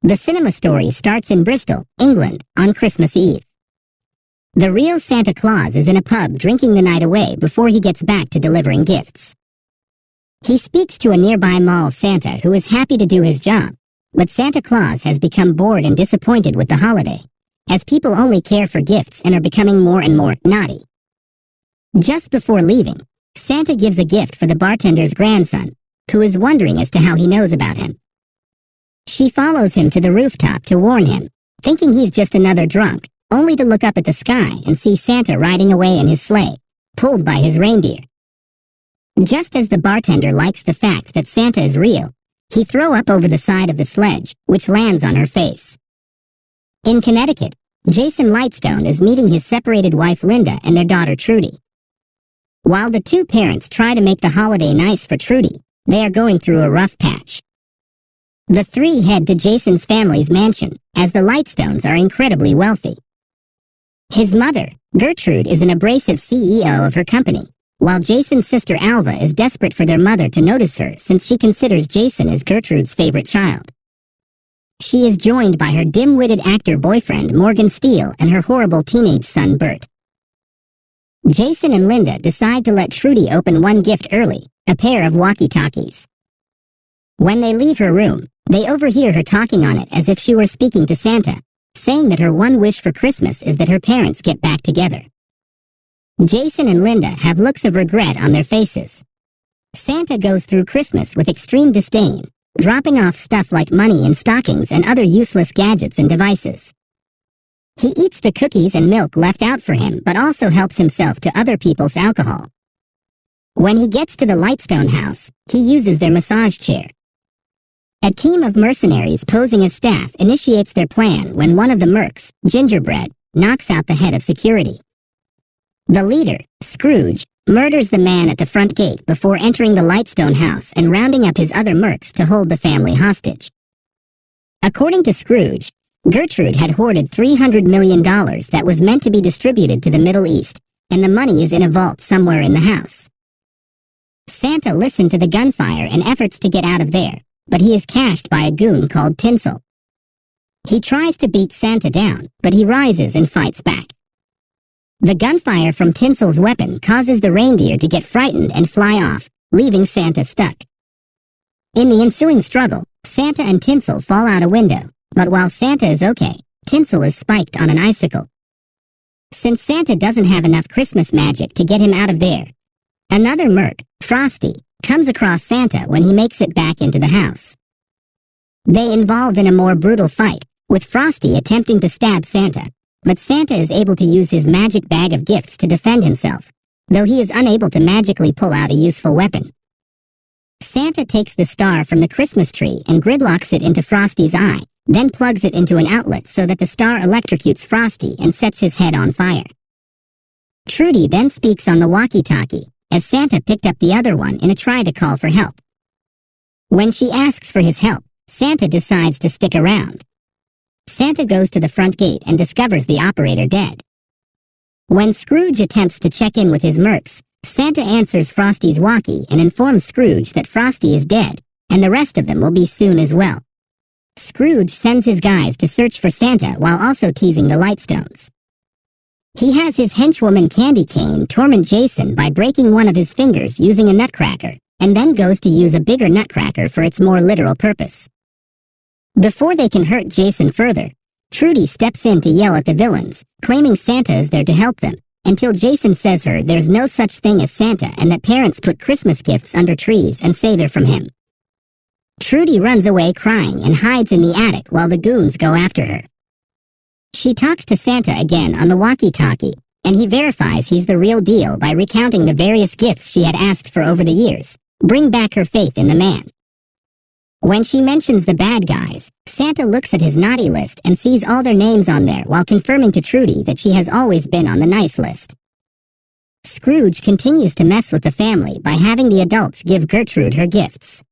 The cinema story starts in Bristol, England, on Christmas Eve. The real Santa Claus is in a pub drinking the night away before he gets back to delivering gifts. He speaks to a nearby mall Santa who is happy to do his job, but Santa Claus has become bored and disappointed with the holiday, as people only care for gifts and are becoming more and more naughty. Just before leaving, Santa gives a gift for the bartender's grandson, who is wondering as to how he knows about him. She follows him to the rooftop to warn him, thinking he's just another drunk, only to look up at the sky and see Santa riding away in his sleigh, pulled by his reindeer. Just as the bartender likes the fact that Santa is real, he throws up over the side of the sledge, which lands on her face. In Connecticut, Jason Lightstone is meeting his separated wife Linda and their daughter Trudy. While the two parents try to make the holiday nice for Trudy, they are going through a rough patch. The three head to Jason's family's mansion, as the Lightstones are incredibly wealthy. His mother, Gertrude, is an abrasive CEO of her company, while Jason's sister Alva is desperate for their mother to notice her since she considers Jason as Gertrude's favorite child. She is joined by her dim-witted actor boyfriend Morgan Steele and her horrible teenage son Bert. Jason and Linda decide to let Trudy open one gift early, a pair of walkie-talkies. When they leave her room, they overhear her talking on it as if she were speaking to Santa, saying that her one wish for Christmas is that her parents get back together. Jason and Linda have looks of regret on their faces. Santa goes through Christmas with extreme disdain, dropping off stuff like money in stockings and other useless gadgets and devices. He eats the cookies and milk left out for him, but also helps himself to other people's alcohol. When he gets to the Lightstone house, he uses their massage chair. A team of mercenaries posing as staff initiates their plan when one of the mercs, Gingerbread, knocks out the head of security. The leader, Scrooge, murders the man at the front gate before entering the Lightstone house and rounding up his other mercs to hold the family hostage. According to Scrooge, Gertrude had hoarded $300 million that was meant to be distributed to the Middle East, and the money is in a vault somewhere in the house. Santa listened to the gunfire and efforts to get out of there, but he is cashed by a goon called Tinsel. He tries to beat Santa down, but he rises and fights back. The gunfire from Tinsel's weapon causes the reindeer to get frightened and fly off, leaving Santa stuck. In the ensuing struggle, Santa and Tinsel fall out a window, but while Santa is okay, Tinsel is spiked on an icicle. Since Santa doesn't have enough Christmas magic to get him out of there, another merc, Frosty, comes across Santa when he makes it back into the house. They involve in a more brutal fight, with Frosty attempting to stab Santa, but Santa is able to use his magic bag of gifts to defend himself, though he is unable to magically pull out a useful weapon. Santa takes the star from the Christmas tree and gridlocks it into Frosty's eye, then plugs it into an outlet so that the star electrocutes Frosty and sets his head on fire. Trudy then speaks on the walkie-talkie, as Santa picked up the other one in a try to call for help. When she asks for his help, Santa decides to stick around. Santa goes to the front gate and discovers the operator dead. When Scrooge attempts to check in with his mercs, Santa answers Frosty's walkie and informs Scrooge that Frosty is dead, and the rest of them will be soon as well. Scrooge sends his guys to search for Santa while also teasing the Lightstones. He has his henchwoman Candy Cane torment Jason by breaking one of his fingers using a nutcracker, and then goes to use a bigger nutcracker for its more literal purpose. Before they can hurt Jason further, Trudy steps in to yell at the villains, claiming Santa is there to help them, until Jason says her there's no such thing as Santa and that parents put Christmas gifts under trees and say they're from him. Trudy runs away crying and hides in the attic while the goons go after her. She talks to Santa again on the walkie-talkie, and he verifies he's the real deal by recounting the various gifts she had asked for over the years, bring back her faith in the man. When she mentions the bad guys, Santa looks at his naughty list and sees all their names on there while confirming to Trudy that she has always been on the nice list. Scrooge continues to mess with the family by having the adults give Gertrude her gifts.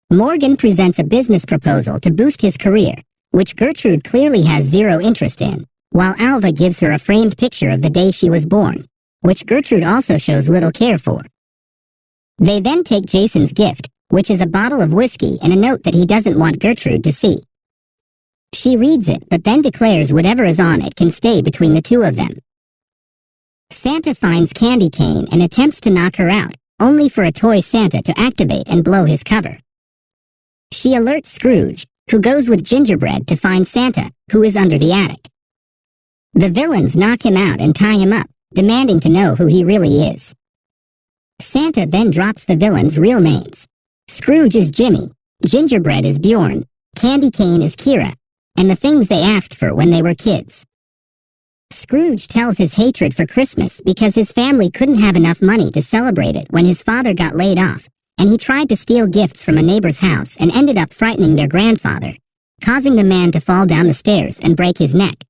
Morgan presents a business proposal to boost his career, which Gertrude clearly has zero interest in, while Alva gives her a framed picture of the day she was born, which Gertrude also shows little care for. They then take Jason's gift, which is a bottle of whiskey and a note that he doesn't want Gertrude to see. She reads it but then declares whatever is on it can stay between the two of them. Santa finds candy cane and attempts to knock her out, only for a toy Santa to activate and blow his cover. She alerts Scrooge, who goes with gingerbread to find Santa, who is under the attic. The villains knock him out and tie him up, demanding to know who he really is. Santa then drops the villains' real names. Scrooge is Jimmy, gingerbread is Bjorn, candy cane is Kira, and the things they asked for when they were kids. Scrooge tells his hatred for Christmas because his family couldn't have enough money to celebrate it when his father got laid off, and he tried to steal gifts from a neighbor's house and ended up frightening their grandfather, causing the man to fall down the stairs and break his neck.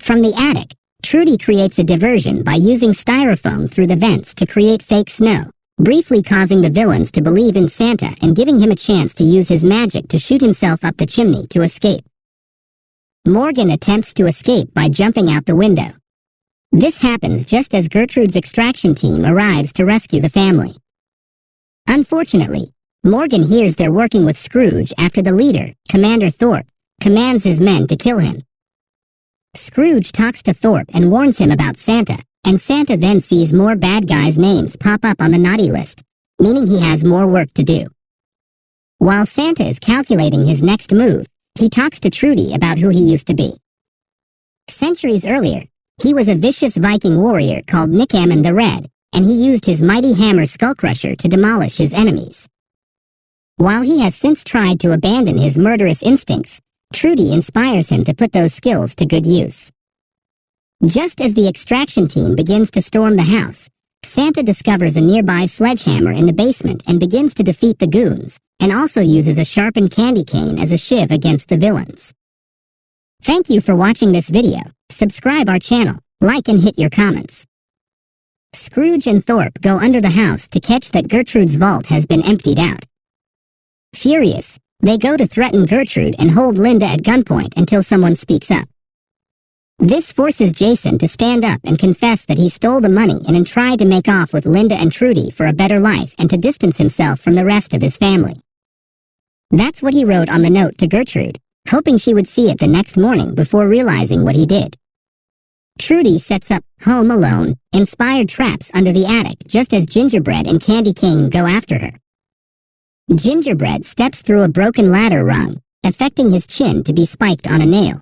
From the attic, Trudy creates a diversion by using styrofoam through the vents to create fake snow, briefly causing the villains to believe in Santa and giving him a chance to use his magic to shoot himself up the chimney to escape. Morgan attempts to escape by jumping out the window. This happens just as Gertrude's extraction team arrives to rescue the family. Unfortunately, Morgan hears they're working with Scrooge after the leader, Commander Thorpe, commands his men to kill him. Scrooge talks to Thorpe and warns him about Santa, and Santa then sees more bad guys' names pop up on the naughty list, meaning he has more work to do. While Santa is calculating his next move, he talks to Trudy about who he used to be. Centuries earlier, he was a vicious Viking warrior called Nick-Ammon the Red, and he used his mighty hammer Skullcrusher to demolish his enemies. While he has since tried to abandon his murderous instincts, Trudy inspires him to put those skills to good use. Just as the extraction team begins to storm the house, Santa discovers a nearby sledgehammer in the basement and begins to defeat the goons, and also uses a sharpened candy cane as a shiv against the villains. Thank you for watching this video. Subscribe our channel, like and hit your comments. Scrooge and Thorpe go under the house to catch that Gertrude's vault has been emptied out. Furious, they go to threaten Gertrude and hold Linda at gunpoint until someone speaks up. This forces Jason to stand up and confess that he stole the money and then tried to make off with Linda and Trudy for a better life and to distance himself from the rest of his family. That's what he wrote on the note to Gertrude, hoping she would see it the next morning before realizing what he did. Trudy sets up Home Alone inspired traps under the attic just as Gingerbread and Candy Cane go after her. Gingerbread steps through a broken ladder rung, affecting his chin to be spiked on a nail.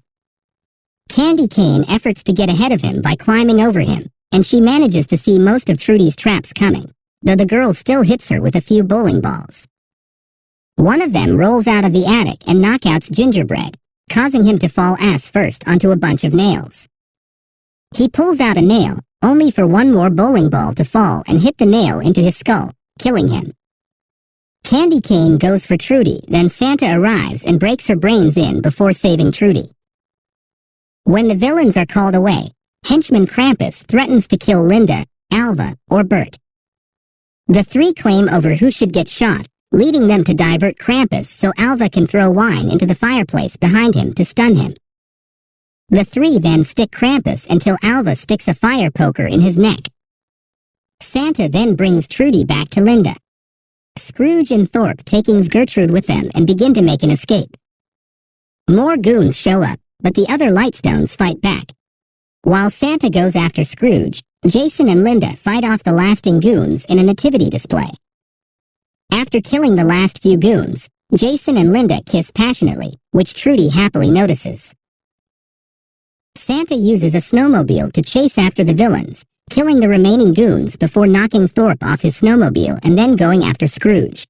Candy Cane efforts to get ahead of him by climbing over him, and she manages to see most of Trudy's traps coming, though the girl still hits her with a few bowling balls. One of them rolls out of the attic and knockouts Gingerbread, causing him to fall ass first onto a bunch of nails. He pulls out a nail, only for one more bowling ball to fall and hit the nail into his skull, killing him. Candy Cane goes for Trudy, then Santa arrives and breaks her brains in before saving Trudy. When the villains are called away, henchman Krampus threatens to kill Linda, Alva, or Bert. The three claim over who should get shot, leading them to divert Krampus so Alva can throw wine into the fireplace behind him to stun him. The three then stick Krampus until Alva sticks a fire poker in his neck. Santa then brings Trudy back to Linda. Scrooge and Thorpe taking Gertrude with them and begin to make an escape. More goons show up, but the other Lightstones fight back. While Santa goes after Scrooge, Jason and Linda fight off the lasting goons in a nativity display. After killing the last few goons, Jason and Linda kiss passionately, which Trudy happily notices. Santa uses a snowmobile to chase after the villains, killing the remaining goons before knocking Thorpe off his snowmobile and then going after Scrooge.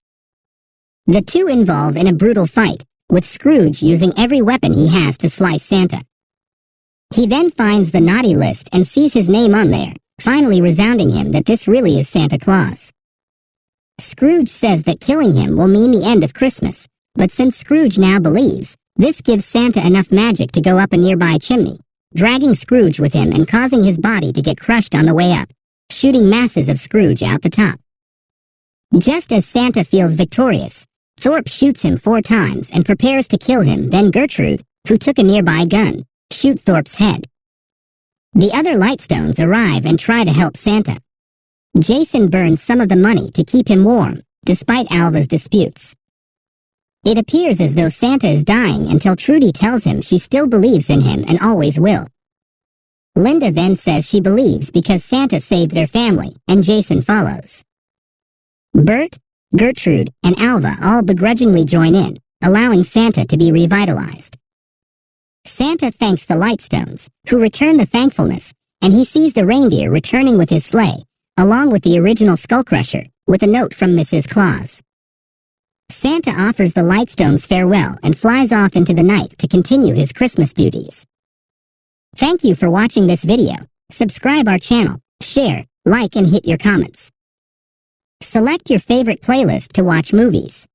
The two involve in a brutal fight, with Scrooge using every weapon he has to slice Santa. He then finds the naughty list and sees his name on there, finally resounding him that this really is Santa Claus. Scrooge says that killing him will mean the end of Christmas, but since Scrooge now believes, this gives Santa enough magic to go up a nearby chimney, dragging Scrooge with him and causing his body to get crushed on the way up, shooting masses of Scrooge out the top. Just as Santa feels victorious, Thorpe shoots him 4 times and prepares to kill him, then Gertrude, who took a nearby gun, shoot Thorpe's head. The other Lightstones arrive and try to help Santa. Jason burns some of the money to keep him warm, despite Alva's disputes. It appears as though Santa is dying until Trudy tells him she still believes in him and always will. Linda then says she believes because Santa saved their family, and Jason follows. Bert, Gertrude, and Alva all begrudgingly join in, allowing Santa to be revitalized. Santa thanks the Lightstones, who return the thankfulness, and he sees the reindeer returning with his sleigh, along with the original Skullcrusher, with a note from Mrs. Claus. Santa offers the Lightstones farewell and flies off into the night to continue his Christmas duties. Thank you for watching this video. Subscribe our channel, share, like and hit your comments. Select your favorite playlist to watch movies.